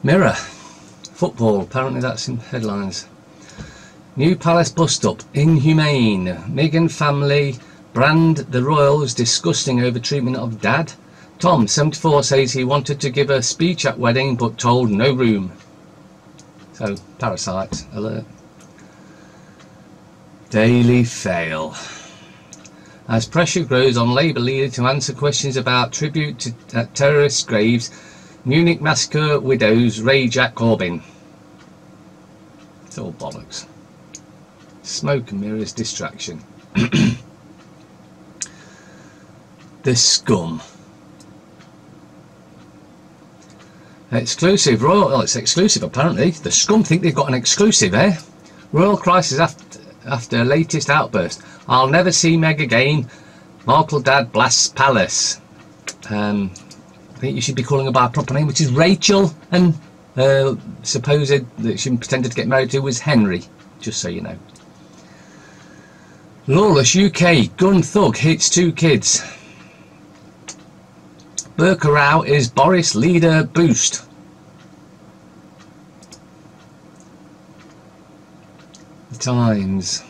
Mirror. Football. Apparently that's in headlines. New Palace bust-up. Inhumane. Meghan family brand the royals disgusting over treatment of dad. Tom, 74, says he wanted to give a speech at wedding but told no room. So, Parasite alert. Daily Fail. As pressure grows on Labour leader to answer questions about tribute to terrorist graves, Munich massacre widows rage at Corbyn. It's all bollocks. Smoke and mirrors distraction. The scum. Exclusive. Royal. Oh, it's exclusive apparently. The scum think they've got an exclusive, eh? Royal crisis after latest outburst. I'll never see Meg again. Markle dad blasts palace. I think you should be calling her by a proper name, which is Rachel, and supposed that she pretended to get married to was Henry, just so you know. Lawless UK. Gun thug hits 2 kids. Burqa row is Boris leader boost. The Times.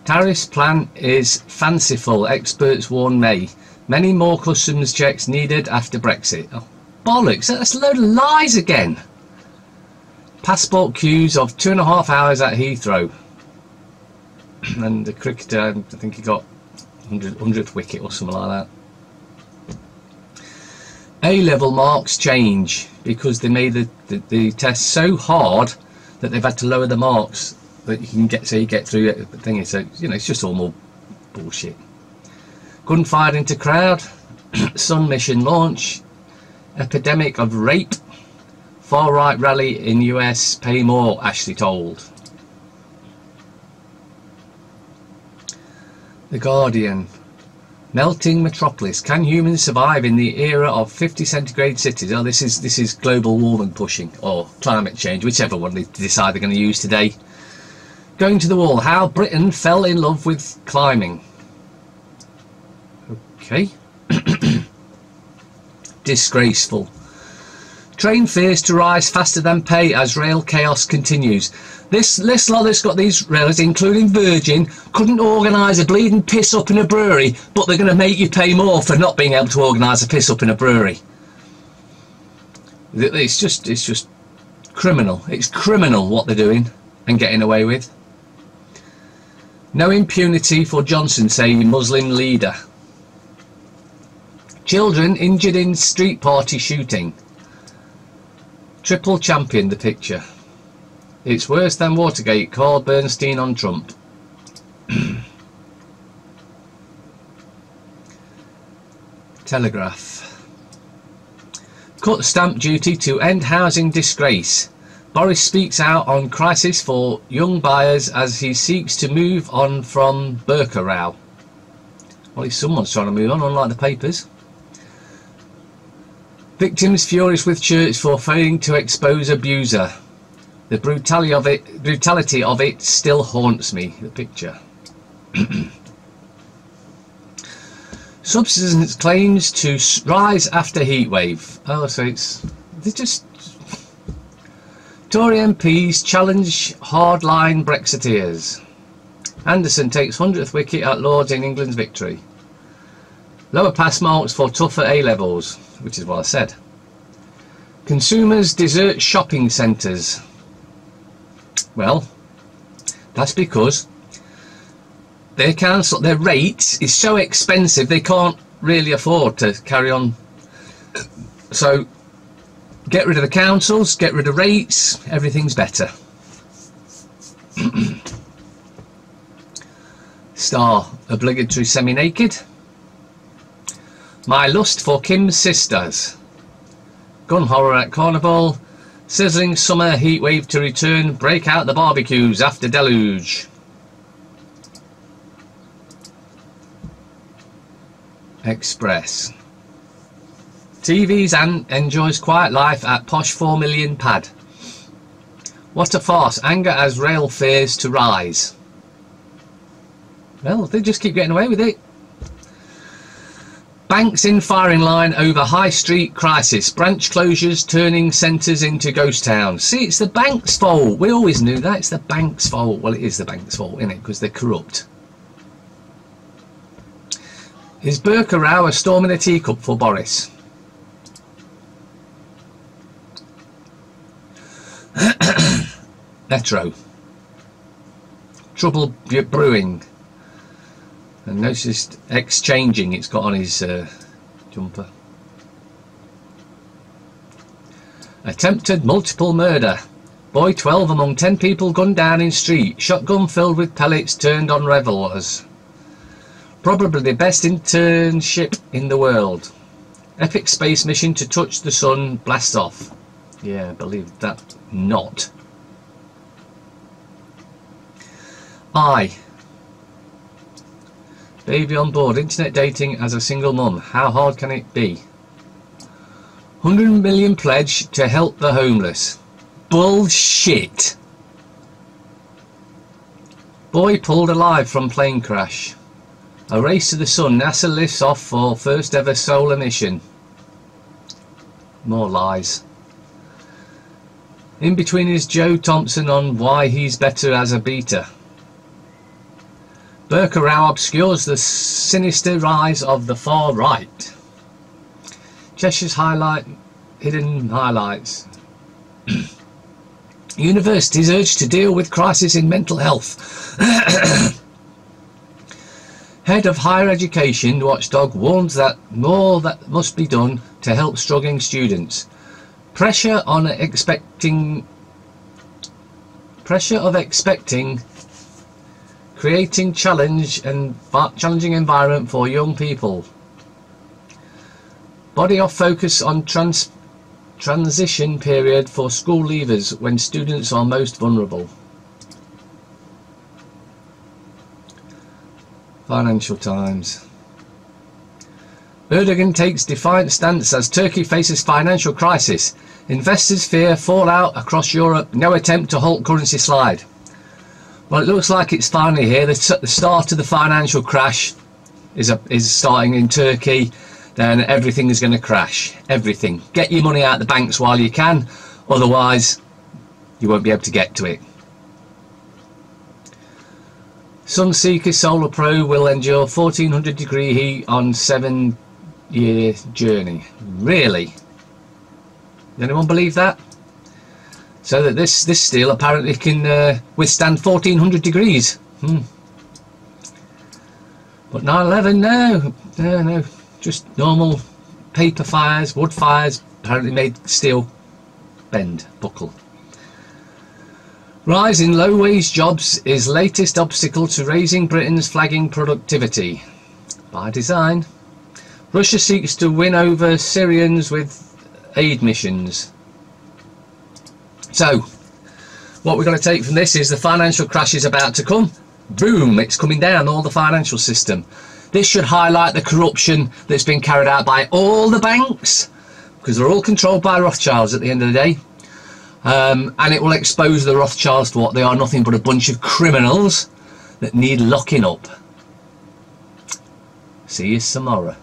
Tariffs plan is fanciful, experts warn May. Many more customs checks needed after Brexit. Oh, bollocks, that's a load of lies again. Passport queues of 2.5 hours at Heathrow. And the cricketer, I think he got 100th wicket or something like that. A-level marks change because they made the test so hard that they've had to lower the marks that you can get, so you get through it. The thing is, so you know, it's just all more bullshit. Gunfire into crowd. Sun mission launch. Epidemic of rape. Far-right rally in US. Pay more, Ashley told. The Guardian. Melting metropolis. Can humans survive in the era of 50 centigrade cities? Oh, this is global warming pushing, or climate change, whichever one they decide they're going to use today. Going to the wall. How Britain fell in love with climbing. Okay. Disgraceful. Train fares to rise faster than pay as rail chaos continues. This lot that's got these rails, including Virgin, couldn't organise a bleeding piss up in a brewery, but they're going to make you pay more for not being able to organise a piss up in a brewery. It's just criminal. It's criminal what they're doing and getting away with. No impunity for Johnson, say Muslim leader. Children injured in street party shooting. Triple champion, the picture. It's worse than Watergate, called Bernstein on Trump. Telegraph. Cut stamp duty to end housing disgrace. Boris speaks out on crisis for young buyers as he seeks to move on from Burqa row. Well, someone's trying to move on, unlike the papers. Victims furious with church for failing to expose abuser. The brutality of it still haunts me. The picture. Subsistence claims to rise after heatwave. Oh, so they just. Tory MPs challenge hardline Brexiteers. Anderson takes 100th wicket at Lords in England's victory. Lower pass marks for tougher A-levels, which is what I said. Consumers desert shopping centres. Well, that's because they cancel. Their rates is so expensive they can't really afford to carry on. So get rid of the councils, get rid of rates, everything's better. Star, obligatory semi-naked. My lust for Kim's sisters. Gun horror at Carnival. Sizzling summer heatwave to return. Break out the barbecues after deluge. Express. TV's Anne enjoys quiet life at posh 4 million pad. What a farce. Anger as rail fares to rise. Well, they just keep getting away with it. Banks in firing line over High Street crisis. Branch closures turning centres into ghost towns. See, it's the bank's fault. We always knew that. It's the bank's fault. Well, it is the bank's fault, isn't it? Because they're corrupt. Is Burqa Rao a storm in a teacup for Boris? Metro. Trouble brewing. And noticed exchanging it's got on his jumper. Attempted multiple murder. Boy 12 among 10 people gunned down in street. Shotgun filled with pellets turned on revellers. Probably the best internship in the world. Epic space mission to touch the sun blast off. Yeah, I believe that not. Baby on board, internet dating as a single mum. How hard can it be? 100 million pledge to help the homeless. Bullshit. Boy pulled alive from plane crash. A race to the sun. NASA lifts off for first ever solar mission. More lies. In between is Joe Thompson on why he's better as a beta. Burqa Rao obscures the sinister rise of the far right. Cheshire's hidden highlights. Universities urged to deal with crisis in mental health. Head of Higher Education Watchdog warns that more that must be done to help struggling students. Pressure of expecting creating challenging environment for young people. Body off focus on transition period for school leavers when students are most vulnerable. Financial Times. Erdogan takes defiant stance as Turkey faces financial crisis. Investors fear fallout across Europe. No attempt to halt currency slide. Well, it looks like it's finally here. The start of the financial crash is starting in Turkey. Then everything is going to crash. Everything. Get your money out of the banks while you can. Otherwise, you won't be able to get to it. Sunseeker Solar Pro will endure 1400 degree heat on 7-year journey. Really? Does anyone believe that? So that this steel apparently can withstand 1400 degrees. But 9/11, no, just normal paper fires, wood fires, apparently made steel bend, buckle. Rise in low-wage jobs is latest obstacle to raising Britain's flagging productivity. By design. Russia seeks to win over Syrians with aid missions. So, what we're going to take from this is the financial crash is about to come. Boom, it's coming down, all the financial system. This should highlight the corruption that's been carried out by all the banks, because they're all controlled by Rothschilds at the end of the day. And it will expose the Rothschilds to what they are, nothing but a bunch of criminals that need locking up. See you tomorrow.